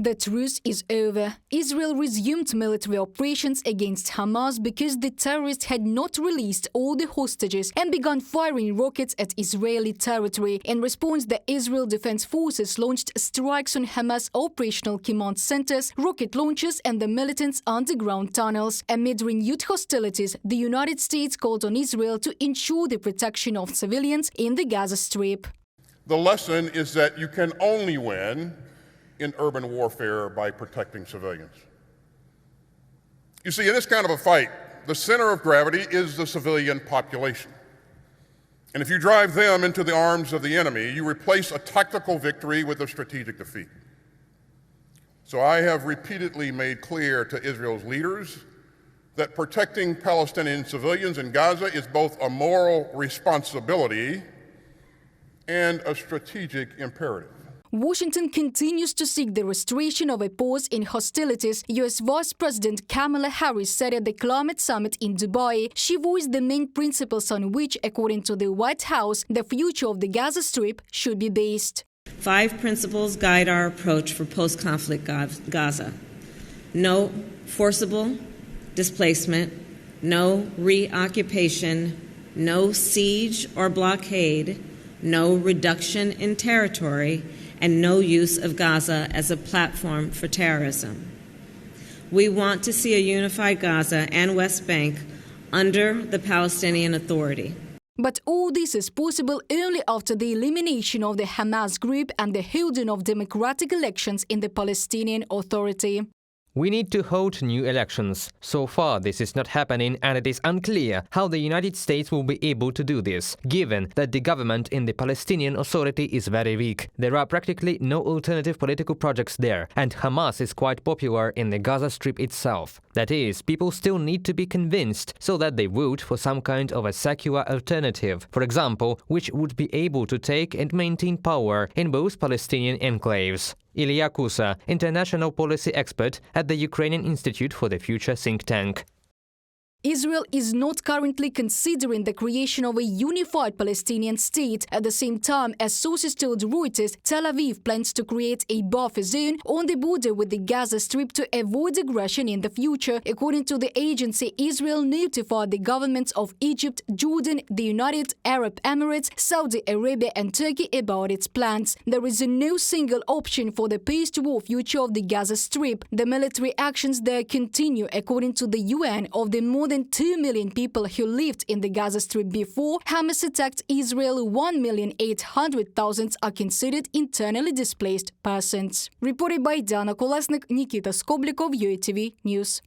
The truce is over. Israel resumed military operations against Hamas because the terrorists had not released all the hostages and begun firing rockets at Israeli territory. In response, the Israel Defense Forces launched strikes on Hamas operational command centers, rocket launchers and the militants' underground tunnels. Amid renewed hostilities, the United States called on Israel to ensure the protection of civilians in the Gaza Strip. The lesson is that you can only win in urban warfare by protecting civilians. You see, in this kind of a fight, the center of gravity is the civilian population. And if you drive them into the arms of the enemy, you replace a tactical victory with a strategic defeat. So I have repeatedly made clear to Israel's leaders that protecting Palestinian civilians in Gaza is both a moral responsibility and a strategic imperative. Washington continues to seek the restoration of a pause in hostilities. U.S. Vice President Kamala Harris said at the climate summit in Dubai she voiced the main principles on which, according to the White House, the future of the Gaza Strip should be based. 5 principles guide our approach for post-conflict Gaza. No forcible displacement, no reoccupation, no siege or blockade, no reduction in territory, and no use of Gaza as a platform for terrorism. We want to see a unified Gaza and West Bank under the Palestinian Authority. But all this is possible only after the elimination of the Hamas group and the holding of democratic elections in the Palestinian Authority. We need to hold new elections. So far, this is not happening, and it is unclear how the United States will be able to do this, given that the government in the Palestinian Authority is very weak. There are practically no alternative political projects there, and Hamas is quite popular in the Gaza Strip itself. That is, people still need to be convinced so that they vote for some kind of a secular alternative, for example, which would be able to take and maintain power in both Palestinian enclaves. Ilya Kusa, international policy expert at the Ukrainian Institute for the Future think tank. Israel is not currently considering the creation of a unified Palestinian state. At the same time, as sources told Reuters, Tel Aviv plans to create a buffer zone on the border with the Gaza Strip to avoid aggression in the future. According to the agency, Israel notified the governments of Egypt, Jordan, the United Arab Emirates, Saudi Arabia and Turkey about its plans. There is no single option for the post-war future of the Gaza Strip. The military actions there continue, according to the UN, of the more than 2 million people who lived in the Gaza Strip before Hamas attacked Israel. 1,800,000 are considered internally displaced persons. Reported by Diana Kolesnik, Nikita Skoblikov, UATV News.